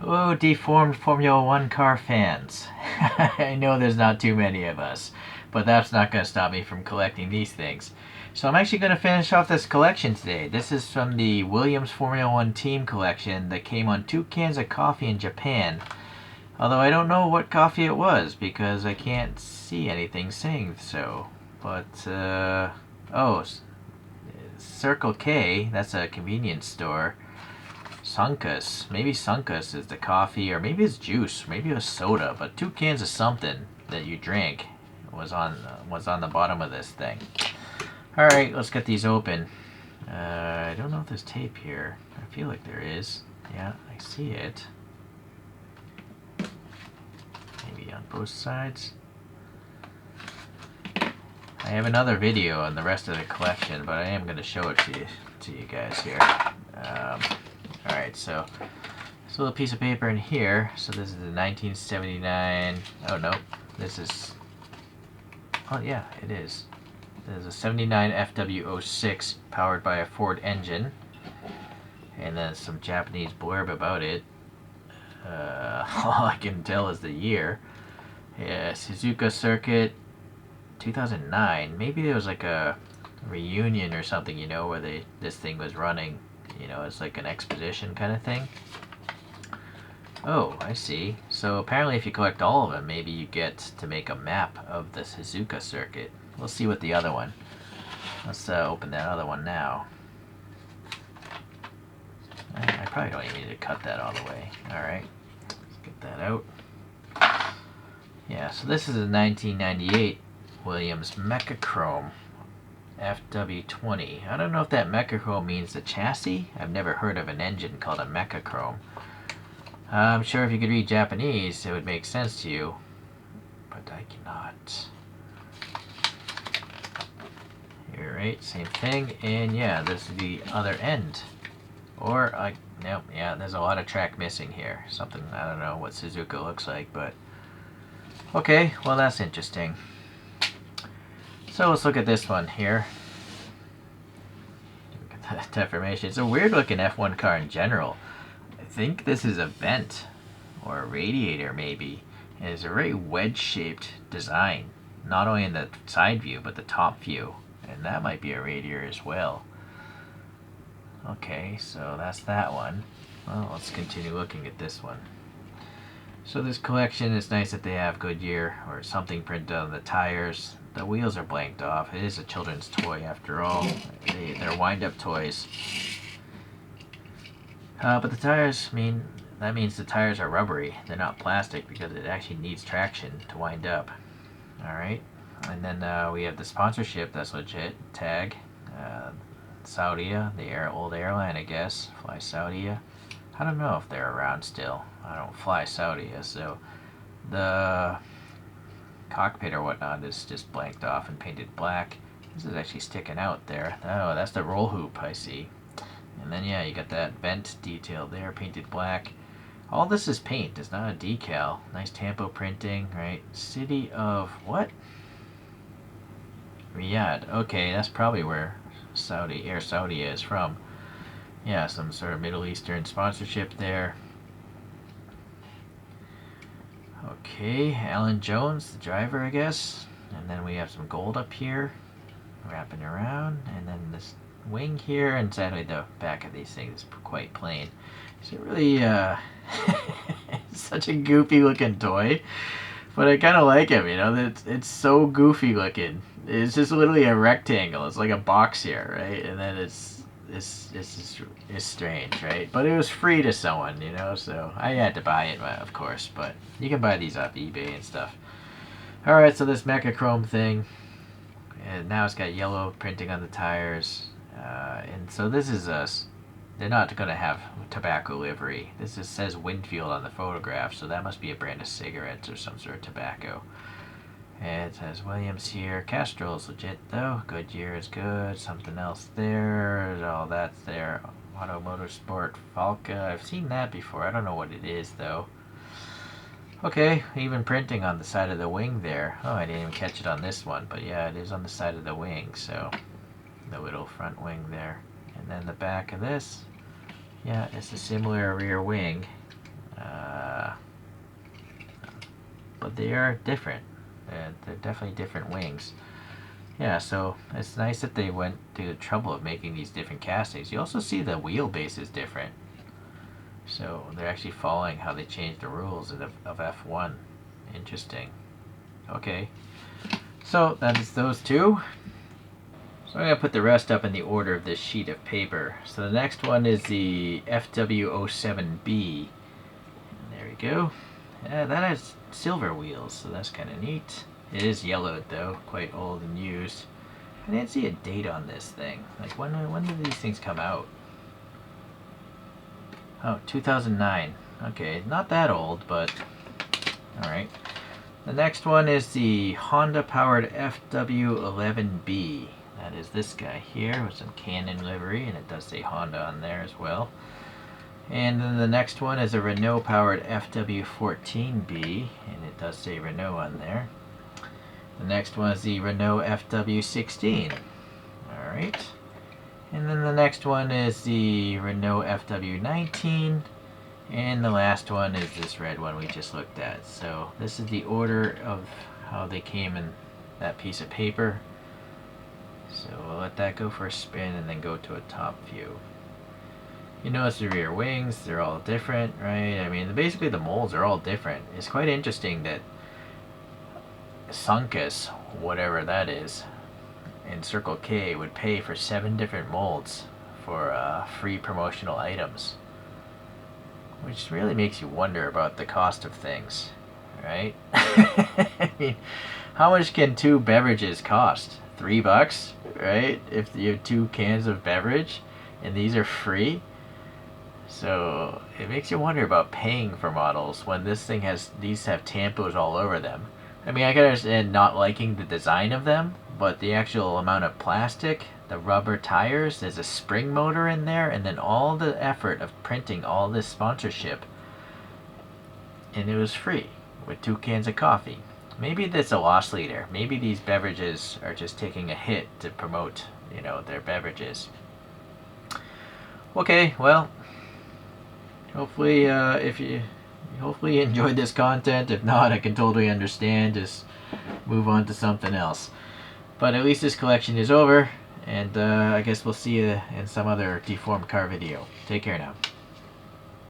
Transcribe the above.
Oh, deformed Formula One car fans. I know there's not too many of us, but that's not going to stop me from collecting these things. So I'm actually going to finish off this collection today. This is from the Williams Formula One team collection that came on 2 cans of coffee in Japan. Although I don't know what coffee it was because I can't see anything saying so. But, oh, Circle K, that's a convenience store. Sunkus. Maybe Sunkus is the coffee, or maybe it's juice, maybe it was soda, but 2 cans of something that you drank was on the bottom of this thing. All right, let's get these open. I don't know if there's tape here. I feel like there is. Yeah, I see it. Maybe on both sides. I have another video on the rest of the collection, but I am going to show it to you guys here. Alright, so this little piece of paper in here. So this is the 1979. Oh no, this is. Oh yeah, it is. This is a 79 FW06 powered by a Ford engine, and then some Japanese blurb about it. All I can tell is the year. Yeah, Suzuka Circuit 2009. Maybe there was like a reunion or something, you know, where this thing was running. You know, it's like an exposition kind of thing. Oh, I see. So apparently if you collect all of them, maybe you get to make a map of the Suzuka circuit. We'll see what the other one. Let's open that other one now. I probably don't even need to cut that all the way. Alright, let's get that out. Yeah, so this is a 1998 Williams Mechachrome FW20. I don't know if that Mechachrome means the chassis. I've never heard of an engine called a Mechachrome. I'm sure if you could read Japanese, it would make sense to you, but I cannot. You're right, same thing, and yeah, this is the other end. Or, nope, yeah, there's a lot of track missing here. Something, I don't know what Suzuka looks like, but... Okay, well that's interesting. So let's look at this one here. Look at that deformation. It's a weird looking F1 car in general. I think this is a vent or a radiator maybe. And it's a very wedge shaped design. Not only in the side view but the top view. And that might be a radiator as well. Okay, so that's that one. Well, let's continue looking at this one. So this collection, is nice that they have Goodyear or something printed on the tires. The wheels are blanked off. It is a children's toy after all. They're wind-up toys. But the tires, that means the tires are rubbery. They're not plastic because it actually needs traction to wind up. Alright, and then we have the sponsorship, that's legit. Tag, Saudia, the old airline I guess. Fly Saudia. I don't know if they're around still. I don't fly Saudia, so the cockpit or whatnot is just blanked off and painted black. This is actually sticking out there. Oh, that's the roll hoop, I see. And then yeah, you got that vent detail there, painted black. All this is paint, it's not a decal. Nice tampo printing, right? City of what? Riyadh. Okay, that's probably where Air Saudi is from. Yeah, some sort of Middle Eastern sponsorship there. Okay, Alan Jones, the driver, I guess. And then we have some gold up here, wrapping around. And then this wing here, and sadly the back of these things is quite plain. It's really, such a goofy looking toy. But I kind of like him, you know, it's so goofy looking. It's just literally a rectangle. It's like a box here, right? And then it's strange, right? But it was free to someone, you know, so I had to buy it, of course. But you can buy these off eBay and stuff. Alright, so this Mechachrome thing, and now it's got yellow printing on the tires. And so this is us. They're not going to have tobacco livery. This just says Winfield on the photograph, so that must be a brand of cigarettes or some sort of tobacco. And it says Williams here. Castrol's legit though. Goodyear is good. Something else there. All that's there. Auto Motorsport Falca. I've seen that before. I don't know what it is though. Okay, even printing on the side of the wing there. Oh, I didn't even catch it on this one, but yeah, it is on the side of the wing, so the little front wing there. And then the back of this, yeah, it's a similar rear wing. they are different. They're definitely different wings. Yeah, so it's nice that they went to the trouble of making these different castings. You also see the wheelbase is different. So they're actually following how they changed the rules of F1. Interesting. Okay. So that is those two. So I'm going to put the rest up in the order of this sheet of paper. So the next one is the FW07B. There we go. Yeah, that has silver wheels, so that's kind of neat. It is yellowed though, quite old and used. I didn't see a date on this thing. Like when did these things come out? Oh, 2009. Okay, not that old, but alright. The next one is the Honda-powered FW11B. That is this guy here with some Canon livery, and it does say Honda on there as well. And then the next one is a Renault-powered FW14B, and it does say Renault on there. The next one is the Renault FW16. Alright. And then the next one is the Renault FW19. And the last one is this red one we just looked at. So this is the order of how they came in that piece of paper. So we'll let that go for a spin and then go to a top view. You notice the rear wings, they're all different, right? I mean, basically the molds are all different. It's quite interesting that Sunkus, whatever that is, in Circle K would pay for 7 different molds for free promotional items. Which really makes you wonder about the cost of things, right? I mean, how much can 2 beverages cost? $3, right? If you have 2 cans of beverage and these are free. So it makes you wonder about paying for models when this thing these have tampos all over them. I mean, I can understand not liking the design of them, but the actual amount of plastic, the rubber tires, there's a spring motor in there, and then all the effort of printing all this sponsorship, and it was free with 2 cans of coffee. Maybe that's a loss leader. Maybe these beverages are just taking a hit to promote, you know, their beverages. Okay, well, hopefully hopefully you enjoyed this content. If not, I can totally understand. Just move on to something else. But at least this collection is over, and I guess we'll see you in some other deformed car video. Take care now.